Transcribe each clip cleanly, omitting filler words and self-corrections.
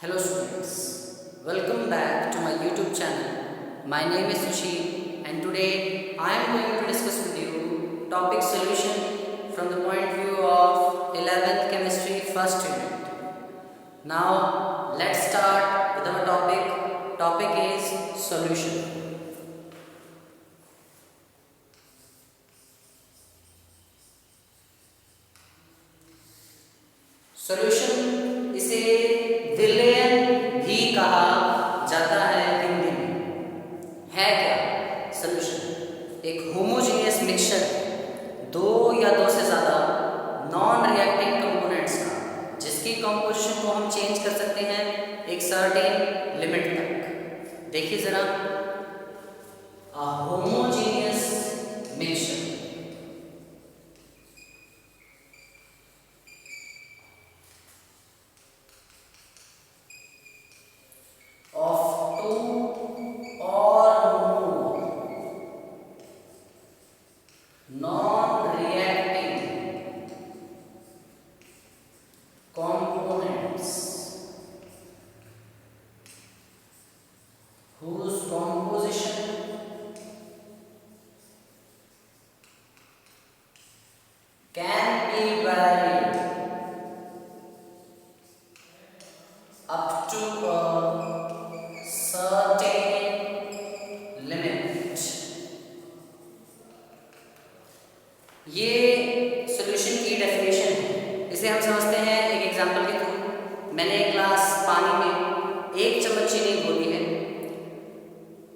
Hello students, welcome back to my YouTube channel. My name is Sushil and today I am going to discuss with you topic solution from the point of view of 11th chemistry first unit. Now let's start with our topic. Topic is solution. Solution इसे विलयन भी कहा जाता है हिंदी में। है क्या solution? एक होमोजेनियस मिक्सचर, दो या दो से ज़्यादा नॉन रिएक्टिंग कंपोनेंट्स का, जिसकी कंपोजिशन को हम चेंज कर सकते हैं एक सर्टेन लिमिट तक। देखिए ज़रा, अ homogeneous mixture whose composition can be varied up to a certain limit। ये सॉल्यूशन की डेफिनेशन है। इसे हम समझते हैं एक एग्जांपल के थ्रू। मैंने एक ग्लास पानी में 1 चम्मच चीनी घोली है,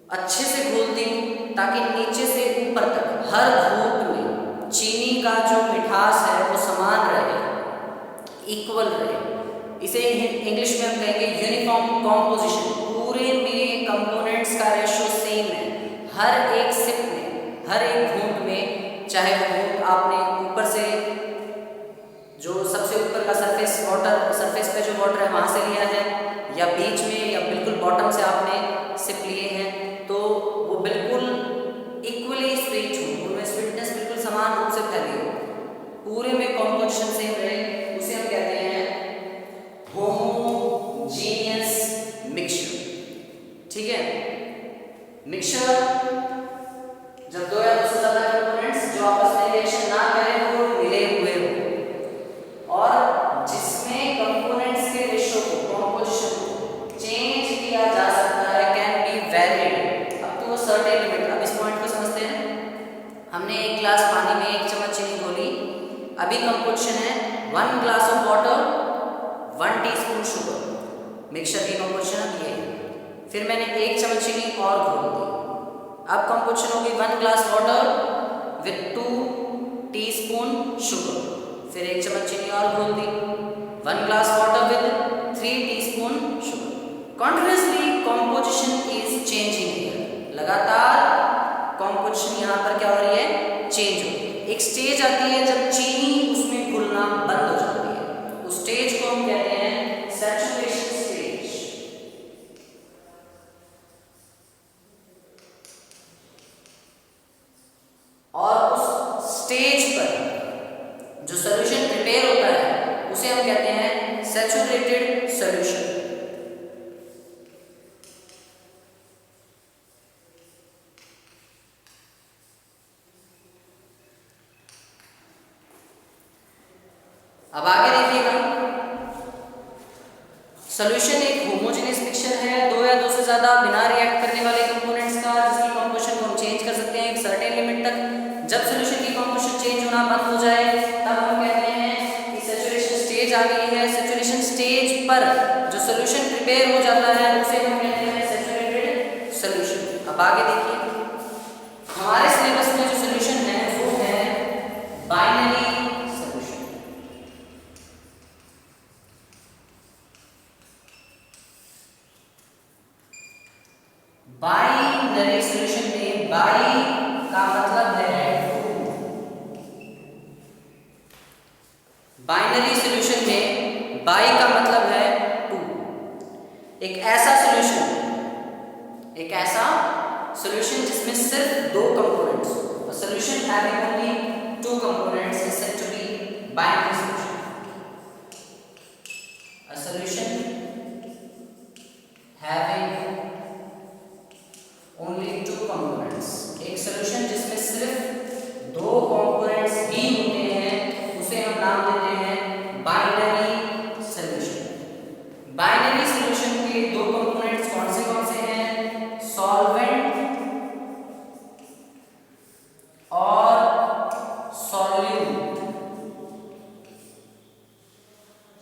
अच्छे से घोल दी ताकि नीचे से ऊपर तक हर घूंट में चीनी का जो मिठास है वो समान रहे, इक्वल रहे। इसे इंग्लिश में हम कहेंगे यूनिफॉर्म कॉम्पोजिशन। पूरे में कंपोनेंट्स का रेशियो सेम है। हर एक सिप में, हर एक घूंट में, चाहे वो घूंट आपने ऊपर से जो सबसे ऊपर का सरफेस पे जो वाटर है वहाँ से लिया है, या बीच में या बिल्कुल बॉटम से आपने सिप लिए हैं, तो वो बिल्कुल इक्वली स्वीट हो, उनमें स्वीटनेस बिल्कुल समान रूप से फैली हो, पूरे में कॉम्पोजिशन सेम रहे, उसे हम कहते हैं होमोजेनियस मिक्सचर। ठीक है, मिक्सचर जब दो या दो से ज्यादा कंपोनेंट्स जो आपस में रिएक्शन ना करें वो मिले हुए हो, और जिसमें कंपोनेंट्स के रेशियो को, कॉम्पोजिशन को चेंज किया जा सकता है, can be varied up to a certain limit. अब इस पॉइंट को समझते हैं। हमने एक ग्लास पानी में 1 चम्मच चीनी घोली। अभी कंपोजिशन है 1 glass of water 1 teaspoon sugar. Mixture की कंपोजिशन अब ये है। फिर मैंने 1 चम्मच चीनी और घोल दी। अब कंपोजिशन होगी 1 glass water with 2 teaspoon sugar. फिर 1 चम्मच चीनी और घोल दी। 1 glass water with 3 teaspoon sugar. Continuously composition is changing here. लगातार कंपोजिशन यहाँ पर क्या हो रही है? चेंज हो रही है। एक स्टेज आती है जब चीनी उसमें घुलना बंद हो जाती है। उस स्टेज को हम कहते हैं सैचुरेशन स्टेज। और उस स्टेज पर जो सॉल्यूशन प्रिपेयर होता है उसे हम कहते हैं सैचुरेटेड सॉल्यूशन। अब आगे देखिएगा, सॉल्यूशन एक होमोजेनियस मिक्सचर है, दो या दो से ज्यादा बिना रिएक्ट करने वाले कंपोनेंट्स का, जिसकी कंपोजिशन को हम चेंज कर सकते हैं एक सर्टेन लिमिट तक। जब सॉल्यूशन की कंपोजिशन चेंज होना बंद हो जाए तब हम कहते हैं कि सैचुरेशन स्टेज आ गई है। सैचुरेशन स्टेज पर जो सॉल्यूशन प्रिपेयर हो जाता है उसे हम कहते हैं सैचुरेटेड सॉल्यूशन। अब आगे देखिए, हमारे सिलेबस में जो सॉल्यूशन है वो है बाइनरी सॉल्यूशन। बाइनरी सॉल्यूशन में बाई का मतलब है बाइनरी सॉल्यूशन में बाई का मतलब है 2। एक ऐसा सॉल्यूशन जिसमें सिर्फ 2 कंपोनेंट्स हो। Solution having only 2 components is said to be binary solution. A solution having only two components, एक सॉल्यूशन जिसमें सिर्फ दो कंपोनेंट्स ही होते हैं उसे हम नाम देते हैं बाइनरी सॉल्यूशन। बाइनरी सॉल्यूशन के दो कंपोनेंट्स कौन से हैं? सॉल्वेंट और सॉल्यूट।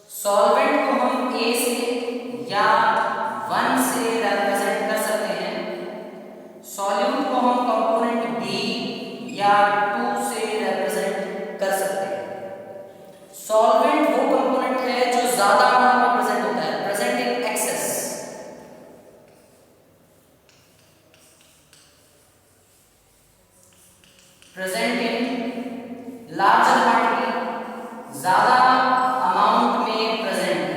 सॉल्वेंट को हम ए से या 1 से रिप्रेजेंट कर सकते हैं, सॉल्यूट को हम कंपोनेंट बी या 2 से रिप्रेजेंट कर सकते हैं। सॉल्वेंट वो कंपोनेंट है जो ज्यादा अमाउंट में प्रेजेंट होता है, present in excess. Present in larger quantity, ज्यादा अमाउंट में प्रेजेंट है।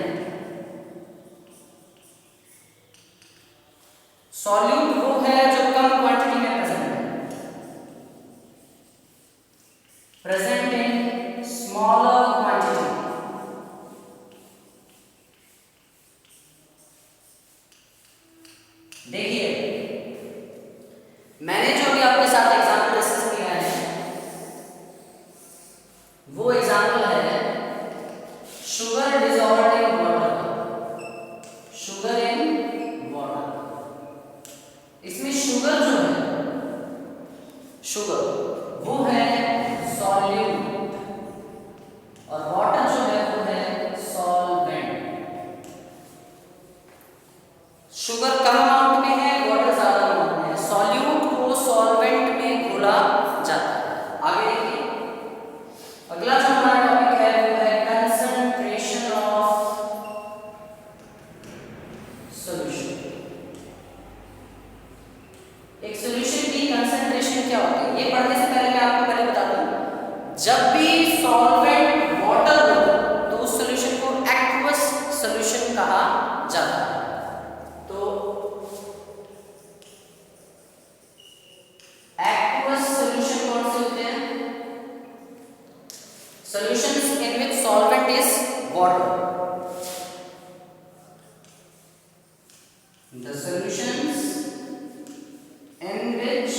सॉल्यूट वो है जो कम क्वांटिटी में प्रेजेंट है, प्रेजेंट इन स्मॉलर क्वांटिटी। देखिए, मैंने जो भी आपके साथ एग्जांपल डिस्कस किया है वो एग्जांपल है sugar dissolved in water, sugar in water. इसमें शुगर जो है, शुगर वो है सॉल्यूट और वाटर जो है वो है सॉल्वेंट। शुगर कम अमाउंट में है, वाटर ज्यादा अमाउंट में है। सॉल्यूट को सॉल्वेंट में घोला जाता है। आगे देखिए, अगला जो हमारा टॉपिक है वो है कंसंट्रेशन ऑफ सॉल्यूशन। एक सॉल्यूशन की कंसंट्रेशन क्या होती है, ये पढ़ने से पहले मैं आपको पहले बता दूं, जब भी सॉल्वेंट वाटर हो तो उस सॉल्यूशन को एक्वस सॉल्यूशन कहा जाता है। तो एक्वस सॉल्यूशन कौन से होते हैं? Solutions in which solvent is water. The solutions in which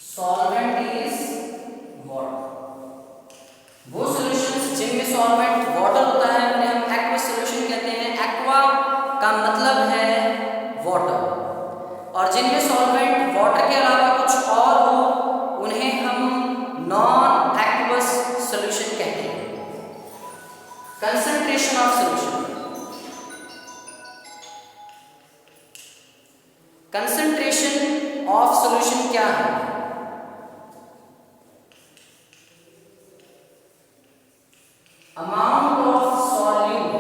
solvent is water. वो solutions जिनमें solvent water होता है उन्हें हम aqueous solution कहते हैं। aqua का मतलब है water, और जिनमें solvent water के अलावा कुछ और हो उन्हें हम नॉन एक्वस सॉल्यूशन कहते हैं। Concentration of solution, concentration of solution क्या है? Amount of solute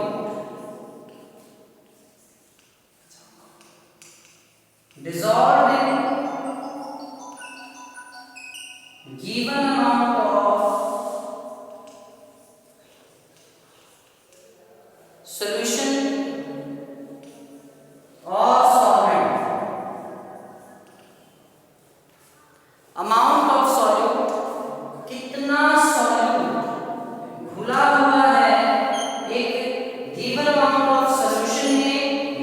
dissolved in given amount of solution or solvent। amount of solute, कितना solute घुला हुआ है एक given amount of solution में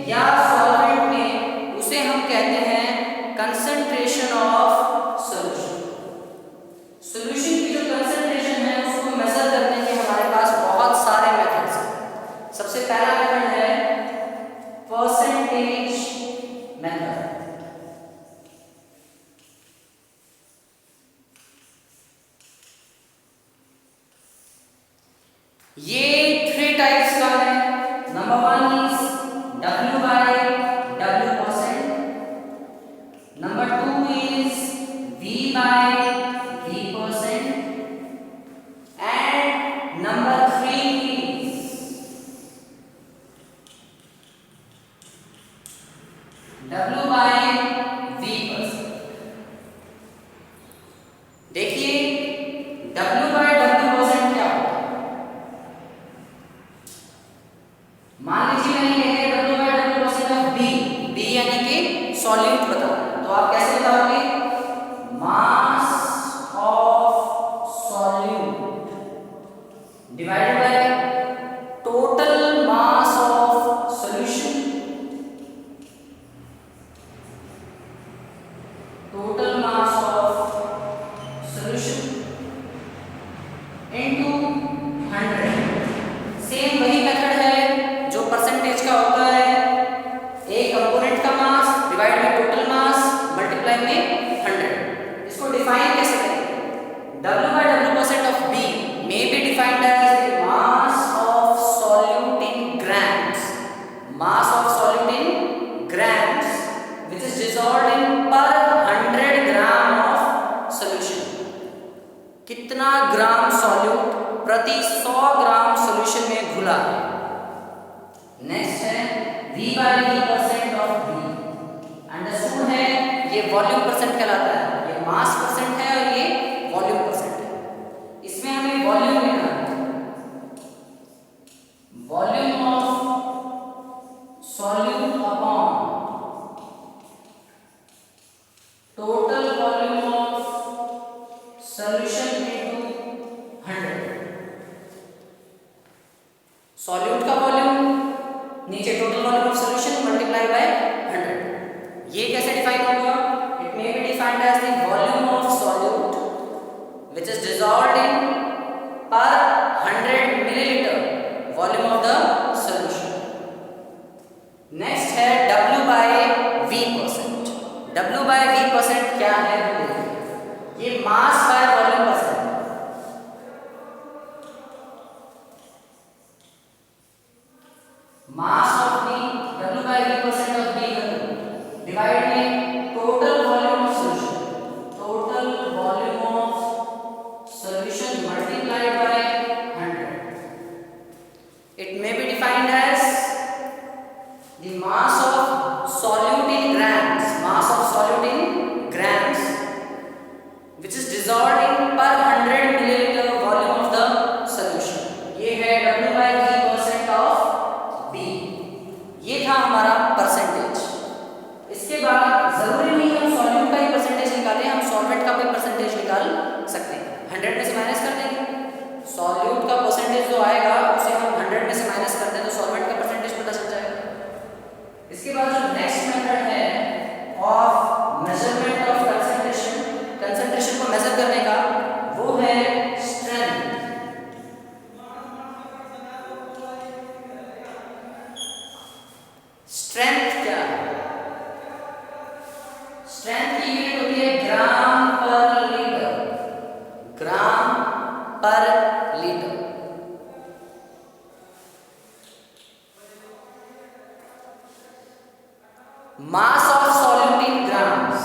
या solvent में, उसे हम कहते हैं concentration of solution। सॉल्यूशन की जो कंसंट्रेशन है उसको मेजर करने के हमारे पास बहुत सारे मेथड्स हैं। सबसे पहला मेथड है परसेंटेज मेथड। ये 3 टाइप्स का है। Number 1 is W/W%, number 2 is V/V%, and number 3 is W/V%। देखिए, W/W% क्या होता है? मान लीजिए मैंने कहा W/W% ऑफ B यानी कि सॉल्यूट बताना, तो आप कैसे बताओगे? मास of solute divided by total mass प्रति 100 ग्राम सॉल्यूशन में घुला है। नेक्स्ट है V/V% ऑफ V। अंडरस्टूड है, ये वॉल्यूम परसेंट कहलाता है, ये मास परसेंट है और ये वॉल्यूम परसेंट है। इसमें हमें वॉल्यूम लिखना है, volume of solute upon total volume of solution into 100। Solute का वॉल्यूम नीचे total volume of solution multiply by 100। ये कैसे डिफाइन होगा? It may be defined as the volume of solute which is dissolved in per 100 millilitre volume of the solution. Next है W/V%। W/V% क्या है? ये mass by volume percent. Mass of V, W/V% of V divide में total volume of solution, total volume of solution multiplied by 100। It may be defined as the mass of solute in grams, mass of solute in grams which is dissolved in per 100 milliliter volume of the solution। ये है W/V% of B। ये था हमारा percentage. इसके बाद जरूरी नहीं हम सॉल्यूट का ही परसेंटेज निकालें, हम सॉल्वेंट का भी परसेंटेज निकाल सकते हैं। 100 में से माइनस कर देंगे, सॉल्यूट का परसेंटेज जो आएगा उसे हम 100 में से माइनस कर दें तो सॉल्वेंट का परसेंटेज पता चल जाएगा। इसके बाद जो नेक्स्ट मेथड है of measurement of concentration, concentration को मेजर करने का, वो है स्ट्रेंथ। स्ट्रेंथ क्या है? स्ट्रेंथ की यूनिट होती है ग्राम per litre, gram per litre. Mass of solute in grams,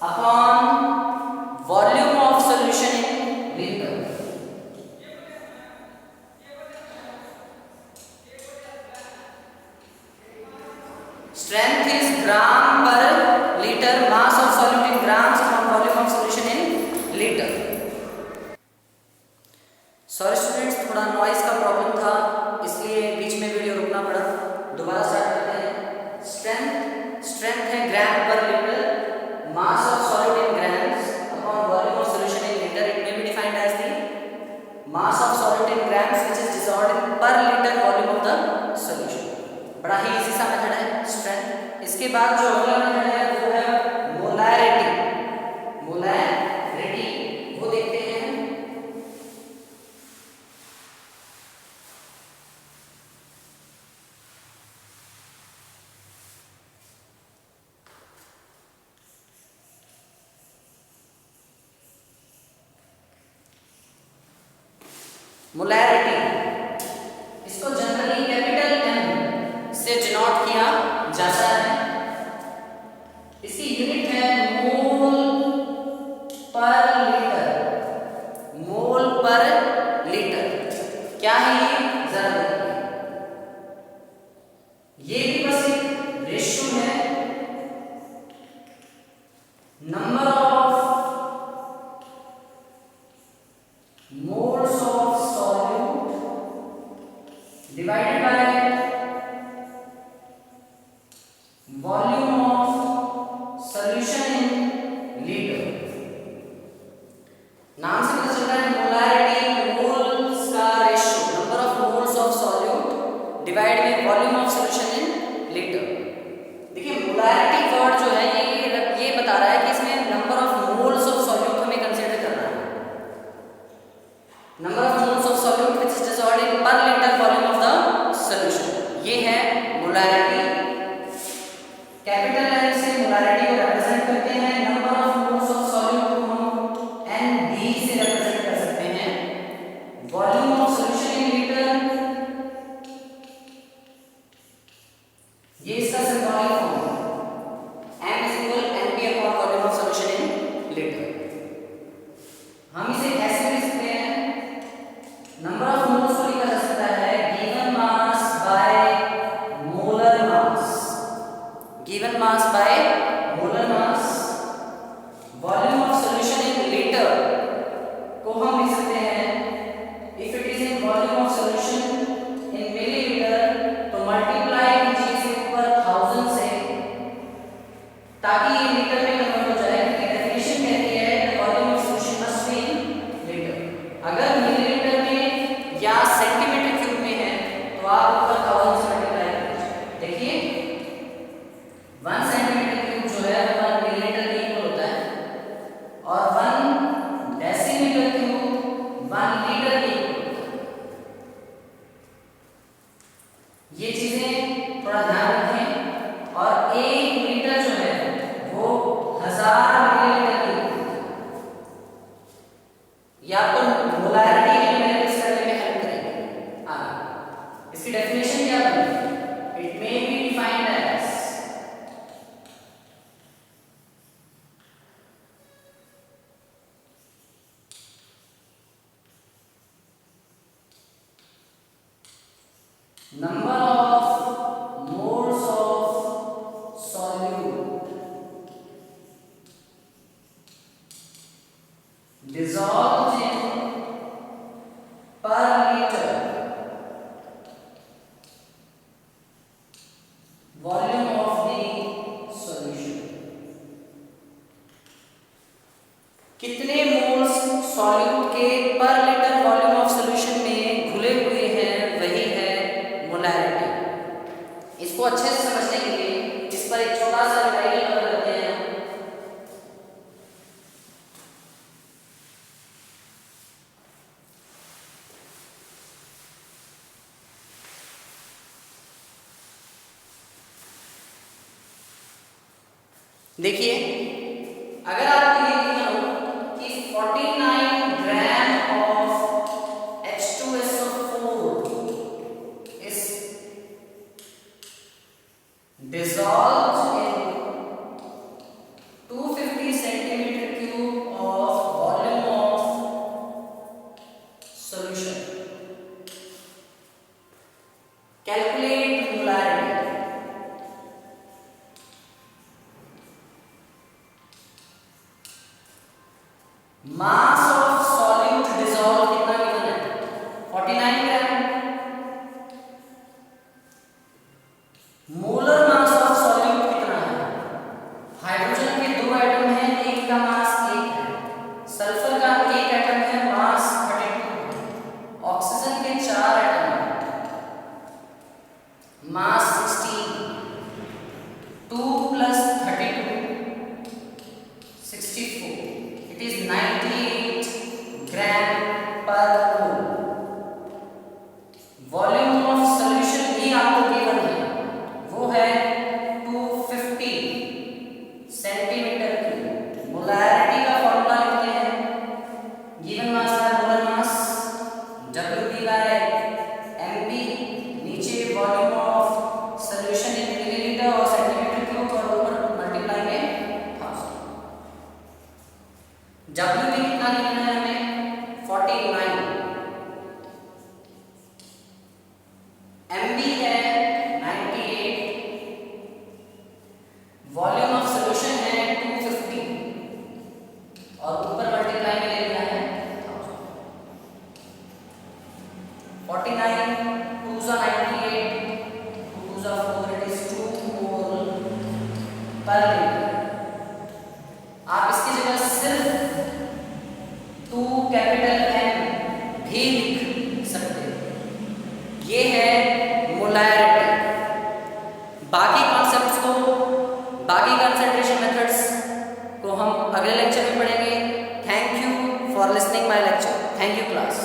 upon volume of solution in litre. Strength is gram per litre, mass of solute in grams upon volume of solution in litre. Sorry students, थोड़ा noise का problem था इसलिए बीच में video रुकना पड़ा। दोबारा start करते हैं। स्ट्रेंथ है ग्राम per litre, mass of solute in grams upon volume of solution in liter। It may be defined as the mass of solute in grams which is dissolved in per liter volume of the solution। बड़ा ही easy सा method है strength. इसके बाद जो अगला method है वो है मोलैरिटी। मोलैरिटी वो देखते हैं। मोलैरिटी, इसको जनरली कैपिटल M से डिनोट किया जाता है। इसकी यूनिट है मोल पर लीटर, मोल पर लीटर। क्या है ये? जरा देखिए, ये भी बस एक रेशियो है, number of moles of solute divided by volume of solution in litre. नाम से पता चलता है मोलैरिटी मोल्स का ratio, number of moles of solute divide by volume of solution in litre. देखिए मोलैरिटी वर्ड जो है ये बता रहा है कि इसमें number of moles of solute हमें कंसीडर करना है। Number of moles of solute which is dissolved in पर litre volume of the solution, ये है मोलैरिटी। कैपिटल M से मोलैरिटी को रिप्रेजेंट करते हैं। Number of moles of solute को हम NB से रिप्रेजेंट कर सकते हैं। Volume of solution in litre, ये इसका सिंबॉलिक हम लिख सकते हैं if it is in volume of solution in millilitre तो मल्टीप्लाई कीजिए इसे ऊपर 1000 से ताकि ये लीटर में कन्वर्ट हो जाए, क्योंकि डेफिनेशन कहती है the volume of solution must be in litre. अगर मिलीलीटर में या सेंटीमीटर क्यूब में है तो आप ऊपर 1000 से मल्टीप्लाई कीजिए। देखिए 1 सेंटीमीटर क्यूब जो है 1 मिलीलीटर के इक्वल होता है और 1 डेसीमीटर क्यूब 1 लीटर के इक्वल होता है। ये चीजें थोड़ा ध्यान रखें। और 1 लीटर जो है वो 1000 मिलीलीटर की या तो मोलैरिटी के लिए इस करने में हेल्प करेंगे। आगे इसकी डेफिनेशन क्या बनेगी? It may be defined as number of moles of solute dissolved in per liter volume of the solution। कितने मोल्स सॉल्यूट के पर लीटर वॉल्यूम ऑफ सॉल्यूशन में घुले हुए हैं वही है मोलैरिटी। इसको अच्छे से समझने के लिए इस पर एक छोटा सा रिवाइजल कर लेते हैं। देखिए अगर आपको ये लिखना हो कि 49 gram of H2SO4 is dissolved in 250 centimeter cube of volume of solution, calculate molarity। Mass of solute dissolve कितना गिवन है? 49 ग्राम। मोलर मास ऑफ सॉल्यूट कितना है? हाइड्रोजन के 2 एटम हैं, एक का मास 1 है। सल्फर का 1 एटम है, मास 32 है। ऑक्सीजन के 4 एटम हैं, मास 16। 2 + 32 64। It is 98 gram per mole। Volume of solution भी आपको गिवन है, वो है 250 सेंटीमीटर क्यूब। मोलैरिटी का फॉर्मूला लिखते हैं, गिवन मास है मोलर मास W/mb, नीचे volume of solution in millilitre और सेंटीमीटर क्यूब और ऊपर मल्टीप्लाई में 1000। W भी कितना लिखना है हमें? 49। MB है 98। वॉल्यूम ऑफ सॉल्यूशन है 250 और ऊपर मल्टीप्लाई में ले लिया है 1000। 49 2s are 98, 2s are 4, it is 2 mole per liter। आप इसकी जगह सिर्फ 2 कैपिटल M भी लिख सकते हैं। ये है मोलैरिटी। बाकी कॉन्सेप्ट्स को, बाकी कंसंट्रेशन मेथड्स को हम अगले लेक्चर में पढ़ेंगे। Thank you for listening my lecture. Thank you class.